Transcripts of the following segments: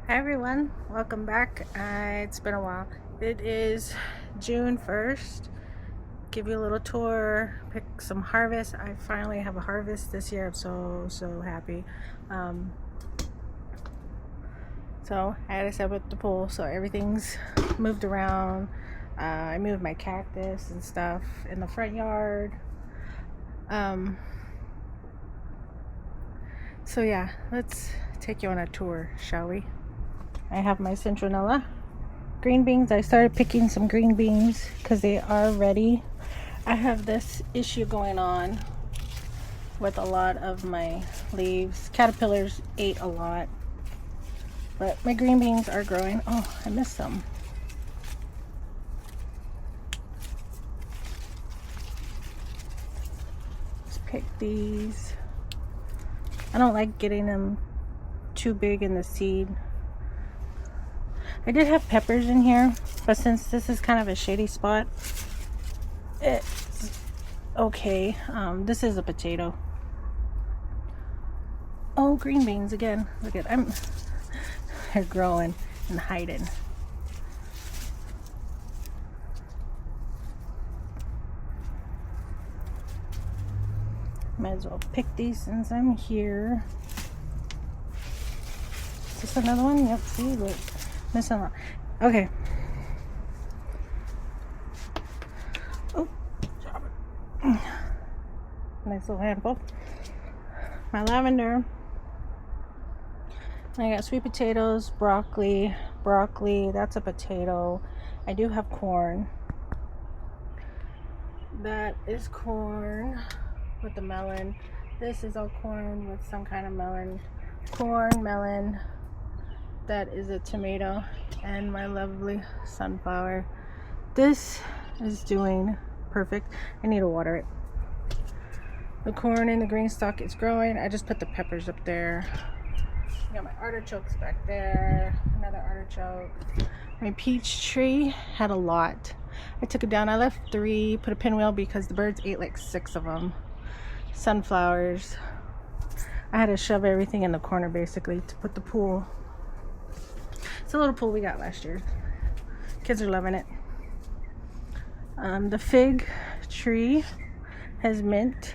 Hi everyone, welcome back. It's been a while. It is June 1st. Give you a little tour, pick some harvest. I finally have a harvest this year. I'm so happy. Um, so I had to set up the pool, so everything's moved around. I moved my cactus and stuff in the front yard. Um, so yeah, let's take you on a tour, shall we? I have my citronella green beans. I started picking some green beans because they are ready. I have this issue going on with a lot of my leaves. Caterpillars ate a lot, but my green beans are growing. Oh, I missed some. Let's pick these. I don't like getting them too big in the seed. I did have peppers in here, but since this is kind of a shady spot, it's okay. This is a potato. Oh, green beans again. Look at they're growing and hiding. Might as well pick these since I'm here. Is this another one? Yep, see, look. Missing a lot. Okay. Oh, drop it. Nice little handful. My lavender. I got sweet potatoes, broccoli, that's a potato. I do have corn. That is corn with the melon. This is all corn with some kind of melon. Corn, melon. That is a tomato. And my lovely sunflower. This is doing perfect. I need to water it. The corn and the green stalk is growing. I just put the peppers up there. Got my artichokes back there. Another artichoke. My peach tree had a lot. I took it down. I left 3, put a pinwheel because the birds ate like 6 of them. Sunflowers. I had to shove everything in the corner basically to put the pool. It's a little pool we got last year. Kids are loving it. The fig tree has mint.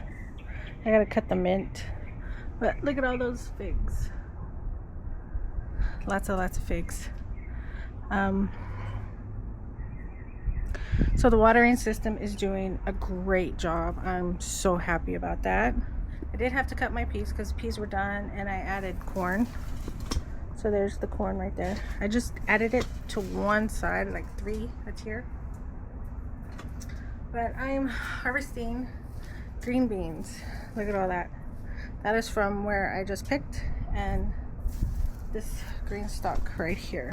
I gotta cut the mint. But look at all those figs. Lots of figs. So the watering system is doing a great job. I'm so happy about that. I did have to cut my peas because peas were done, and I added corn. So there's the corn right there. I just added it to one side, like 3 that's here. But I'm harvesting green beans. Look at all that. That is from where I just picked, and this green stalk right here.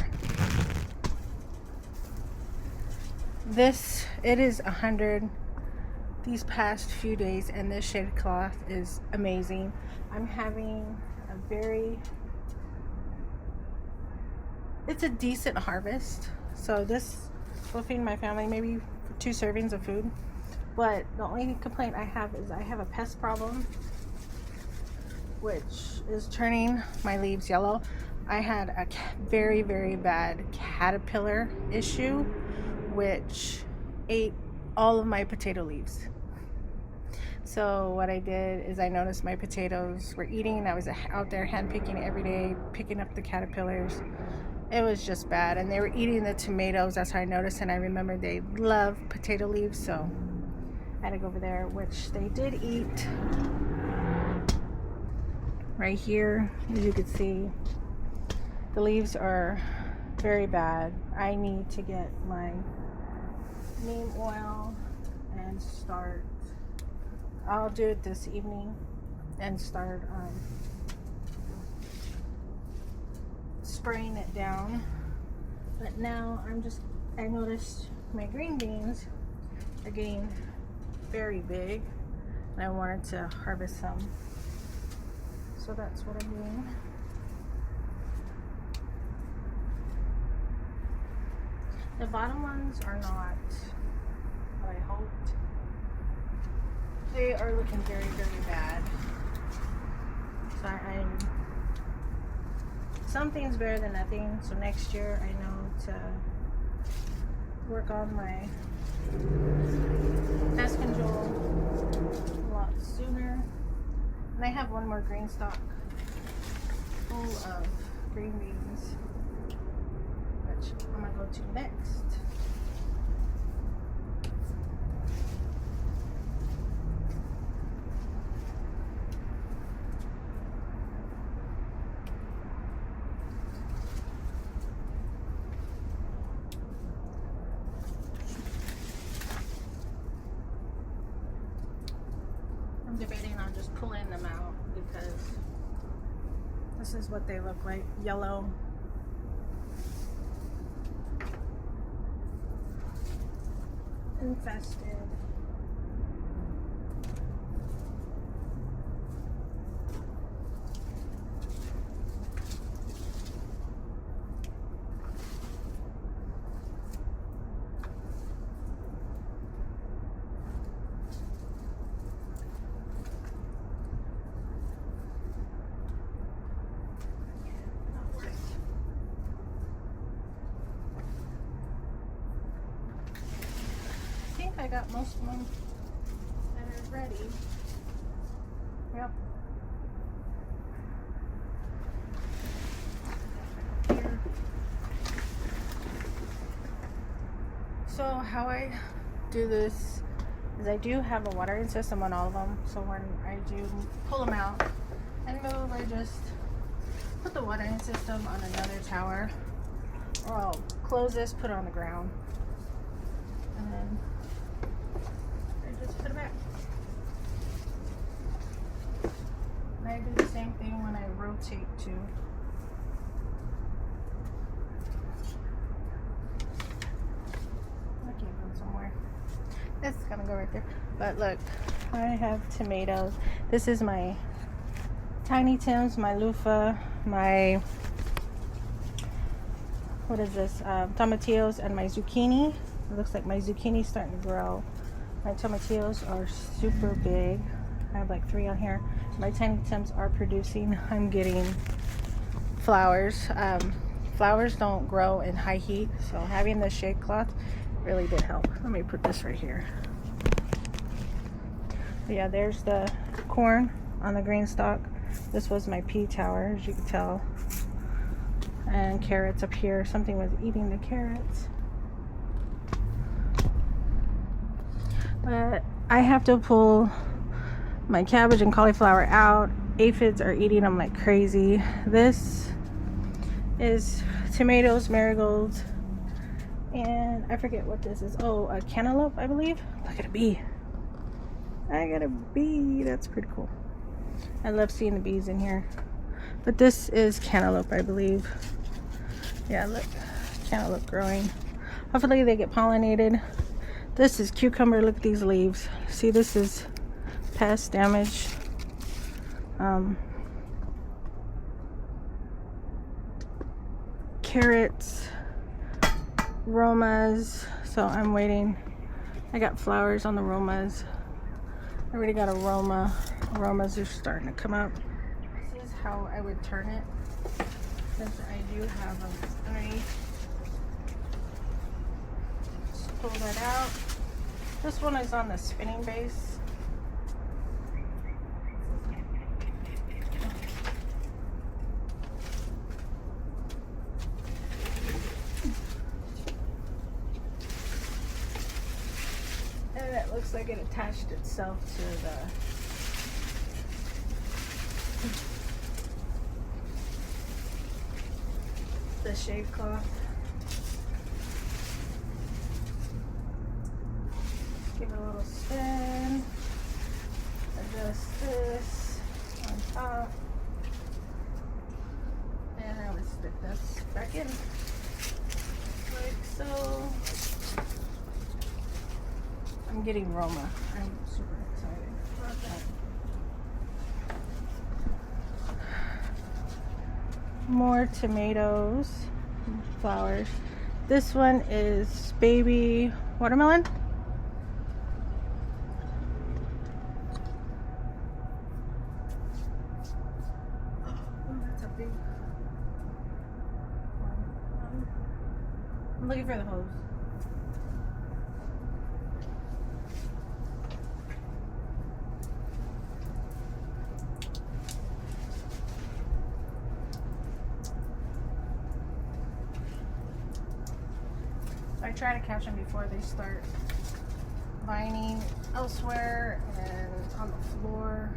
It is 100 these past few days, and this shade cloth is amazing. I'm having it's a decent harvest. So this will feed my family maybe for 2 servings of food. But the only complaint I have is I have a pest problem, which is turning my leaves yellow. I had a very bad caterpillar issue, which ate all of my potato leaves. So what I did is I noticed my potatoes were eating. I was out there hand picking every day, picking up the caterpillars. It was just bad, and they were eating the tomatoes. That's how I noticed, and I remembered they love potato leaves, so I had to go over there, which they did eat. Right here, as you can see, the leaves are very bad. I need to get my neem oil and start. I'll do it this evening and start spraying it down. But now I noticed my green beans are getting very big, and I wanted to harvest some. So that's what I'm doing. The bottom ones are not what I hoped. They are looking very bad. So I'm something's better than nothing. So next year I know to work on my pest control a lot sooner. And I have one more green stock full of green beans, which I'm gonna go to next. I'm debating on just pulling them out because this is what they look like, yellow. Infested. I got most of them that are ready. Yep. Here. So how I do this is I do have a watering system on all of them. So when I do pull them out and move, I just put the watering system on another tower, or I'll close this, put it on the ground, and then just put it back. And I do the same thing when I rotate too. I can't go somewhere. It's gonna go right there. But look, I have tomatoes. This is my Tiny Tims, my loofah, my, what is this? Tomatillos and my zucchini. It looks like my zucchini's starting to grow. My tomatillos are super big. I have like 3 on here. My Tiny Tims are producing. I'm getting flowers. Flowers don't grow in high heat, so having this shade cloth really did help. Let me put this right here. But yeah, there's the corn on the green stalk. This was my pea tower, as you can tell. And carrots up here. Something was eating the carrots. But I have to pull my cabbage and cauliflower out. Aphids are eating them like crazy. This is tomatoes, marigolds, and I forget what this is. Oh, a cantaloupe, I believe. Look at a bee. I got a bee. That's pretty cool. I love seeing the bees in here. But this is cantaloupe, I believe. Yeah, look. Cantaloupe growing. Hopefully they get pollinated. This is cucumber. Look at these leaves. See, this is pest damage. Carrots, romas. So I'm waiting. I got flowers on the romas. I already got a roma. Aromas are starting to come up. This is how I would turn it, since I do have them underneath. Just pull that out. This one is on the spinning base. And it looks like it attached itself to the shade cloth. Give it a little spin. Adjust this on top. And I would stick this back in. Like so. I'm getting Roma. I'm super excited about that. More tomatoes, flowers. This one is baby watermelon. Oh, that's a big. I'm looking for the hose. I try to catch them before they start vining elsewhere and on the floor.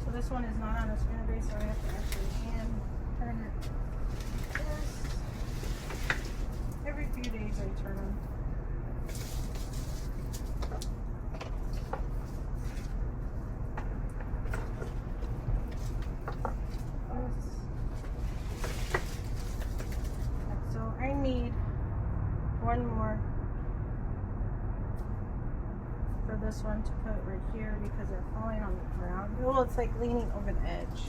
So this one is not on a spinner base, so I have to actually hand turn it. This. Every few days I turn them. So I need one more for this one to put right here because they're falling on the ground. Well, it's like leaning over the edge.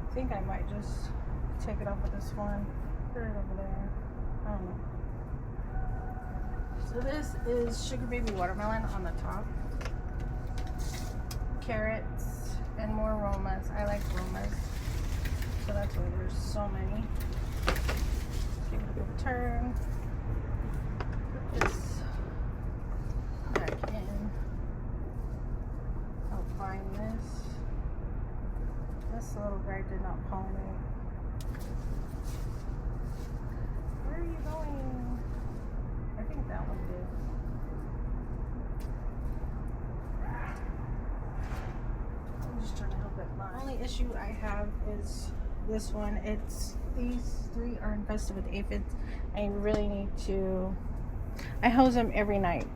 I think I might just take it off with this one, put it over there. I don't know. So this is sugar baby watermelon on the top. Carrots and more aromas. I like aromas. So that's why there's so many. Give it a good turn. Put this back in. I'll find this. This little guy did not pollinate. Where are you going? I think that one did. I'm just trying to help it blind. The only issue I have is this one. These three are infested with aphids. I really need to. I hose them every night.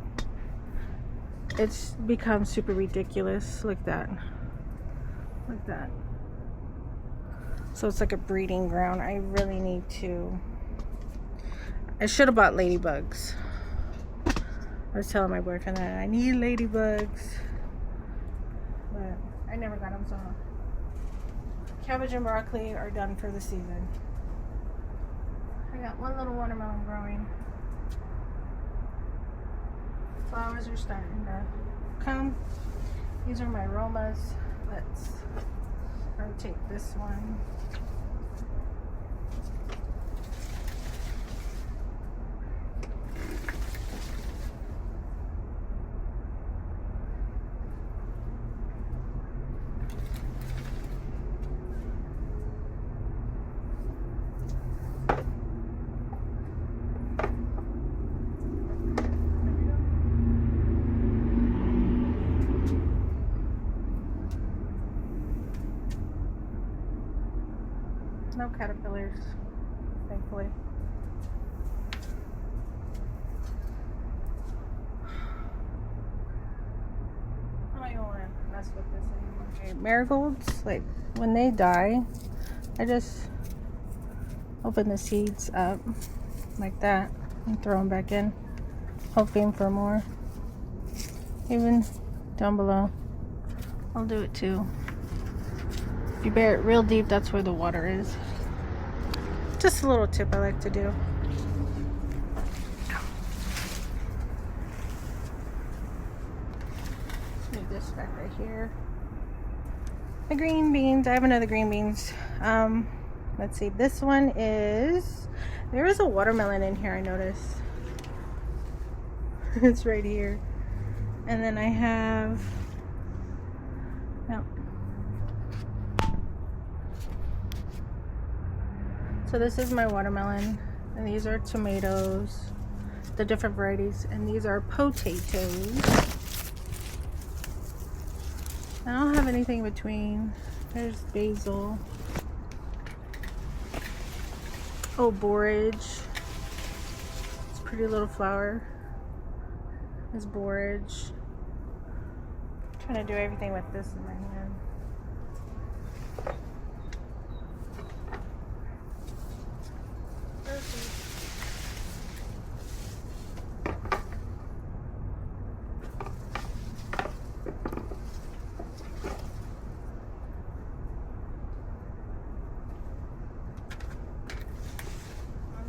It's become super ridiculous. Look at that. Like that. So it's like a breeding ground. I really need to. I should have bought ladybugs. I was telling my boyfriend that I need ladybugs, but I never got them. So cabbage and broccoli are done for the season. I got one little watermelon growing. Flowers are starting to come. These are my aromas. Let's rotate this one. No caterpillars, thankfully. I don't even want to mess with this anymore. Okay, marigolds, like when they die, I just open the seeds up like that and throw them back in, hoping for more. Even down below, I'll do it too. If you bury it real deep, that's where the water is. Just a little tip I like to do. Let's move this back right here. The green beans. I have another green beans. Let's see. This one is. There is a watermelon in here, I noticed. It's right here. And then I have. Yep. So this is my watermelon, and these are tomatoes, the different varieties, and these are potatoes. I don't have anything in between. There's basil. Oh, borage. It's a pretty little flower. There's borage. I'm trying to do everything with this in my hand.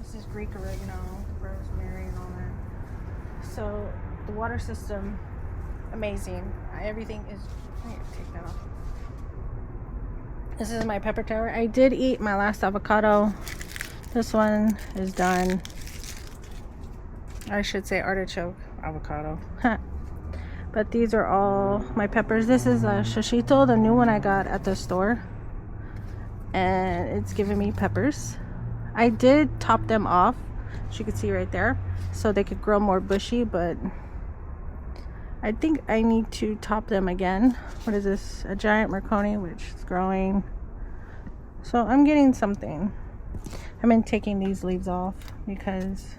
This is Greek oregano, rosemary, and all that. So the water system amazing. Everything is, I need to take that off. This is my pepper tower. I did eat my last avocado. This one is done. I should say artichoke avocado. But these are all my peppers. This is a shishito, the new one I got at the store. And it's giving me peppers. I did top them off, as you can see right there, so they could grow more bushy, but I think I need to top them again. What is this? A giant Merconi, which is growing. So I'm getting something. I've been taking these leaves off because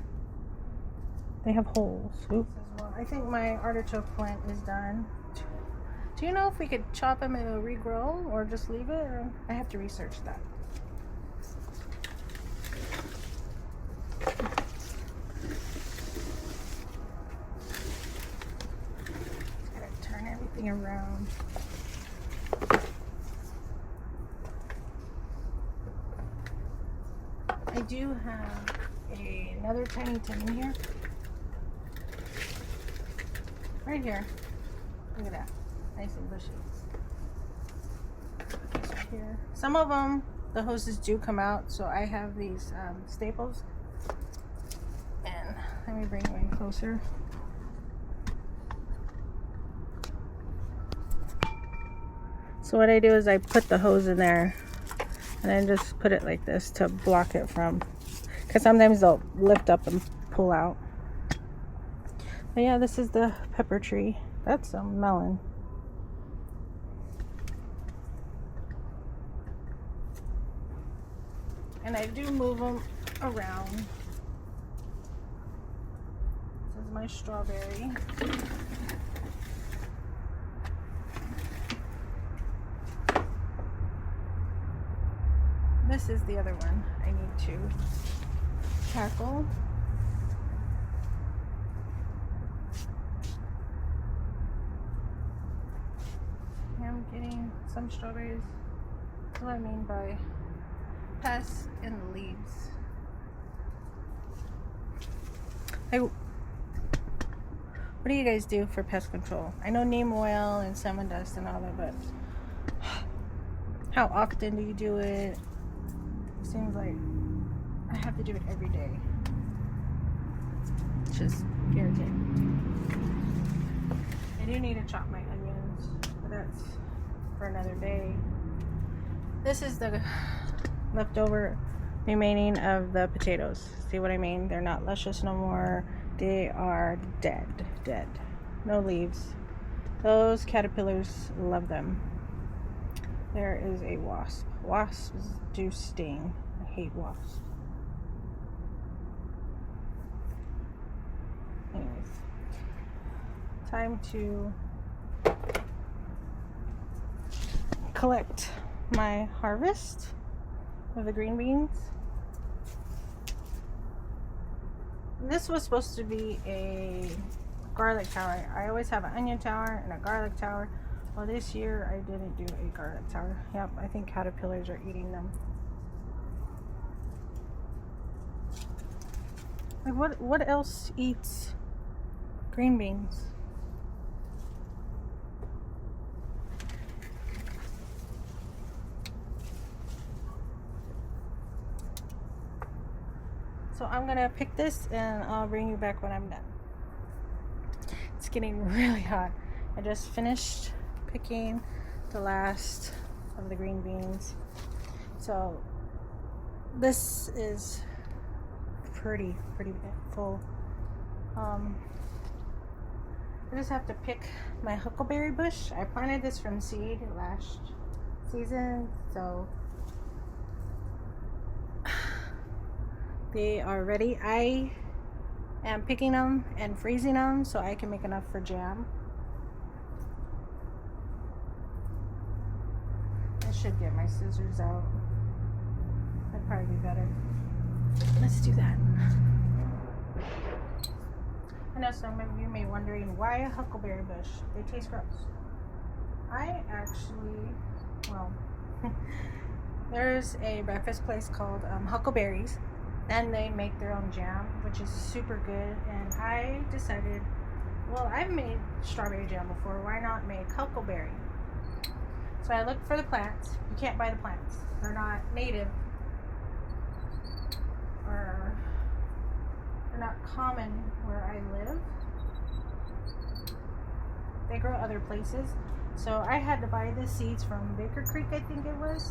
they have holes. Oops. Well, I think my artichoke plant is done. Do you know if we could chop them and it'll regrow or just leave it? Or I have to research that. Gotta turn everything around. I do have another tiny tin in here. Right here. Look at that. Nice and bushy. Right here. Some of them, the hoses do come out, so I have these staples. And let me bring mine closer. So what I do is I put the hose in there and then just put it like this to block it from, because sometimes they'll lift up and pull out. But yeah, this is the pepper tree. That's a melon. And I do move them around. This is my strawberry. This is the other one I need to tackle. I'm getting some strawberries. That's what I mean by pests in the leaves. What do you guys do for pest control? I know neem oil and salmon dust and all that, but how often do you do it? It seems like I have to do it every day. It's just irritating. I do need to chop my onions, but that's for another day. This is the leftover remaining of the potatoes. See what I mean? They're not luscious no more. They are dead. No leaves. Those caterpillars love them. There is a wasp. Wasps do sting. I hate wasps. Anyways, time to collect my harvest of the green beans. This was supposed to be a garlic tower. I always have an onion tower and a garlic tower. Well, this year I didn't do a garlic tower. Yep, I think caterpillars are eating them. Like what else eats green beans? So I'm gonna pick this and I'll bring you back when I'm done. It's getting really hot. I just finished picking the last of the green beans. So this is pretty full. I just have to pick my huckleberry bush. I planted this from seed last season, so they are ready. I am picking them and freezing them so I can make enough for jam. I should get my scissors out. That'd probably be better. Let's do that. I know some of you may be wondering, why a huckleberry bush? They taste gross. I actually, well, there's a breakfast place called Huckleberries, and they make their own jam, which is super good. And I decided well, I've made strawberry jam before. Why not make huckleberry? So I looked for the plants. You can't buy the plants. They're not native. Or they're not common where I live. They grow other places. So I had to buy the seeds from Baker Creek, I think it was,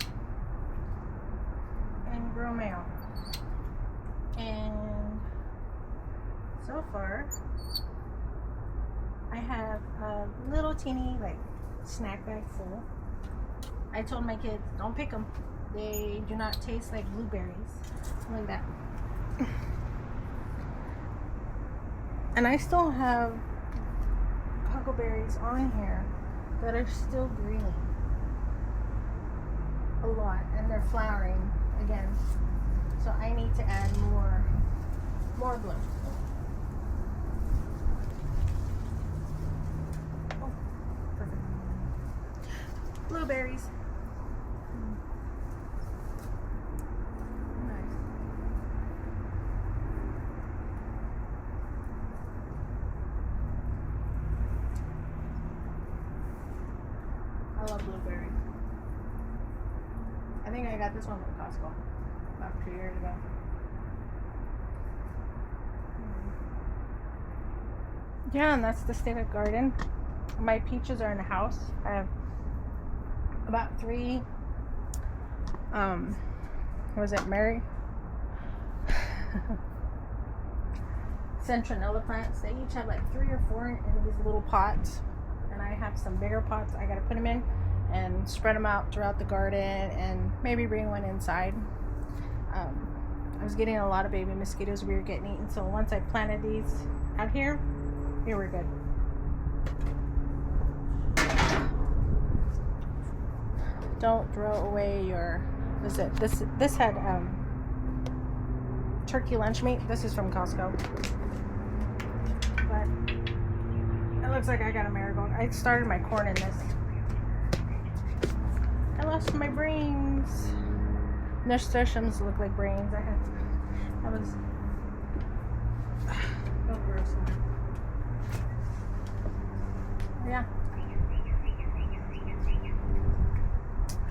and grow my own. And so far, I have a little teeny like snack bag full. I told my kids, don't pick them. They do not taste like blueberries. Like that. And I still have huckleberries on here that are still green. A lot. And they're flowering again. So I need to add more bloom. Oh, perfect. Blueberries. Nice. I love blueberries. I think I got this one from Costco about 2 years ago. Yeah, and that's the state of garden. My peaches are in the house. I have about 3 was it Mary Centronella plants. They each have like 3 or 4 in these little pots, and I have some bigger pots I gotta put them in and spread them out throughout the garden, and maybe bring one inside. I was getting a lot of baby mosquitoes we were getting eaten, so once I planted these out here, we were good. Don't throw away your, this had turkey lunch meat. This is from Costco, but it looks like I got a marigold. I started my corn in this. I lost my brains. Nasturtiums look like brains. That was so gross. Yeah.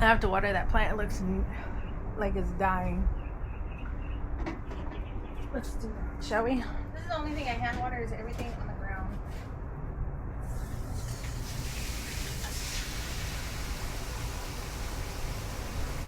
I have to water that plant. It looks like it's dying. Let's do that, shall we? This is the only thing I hand water. Is everything on the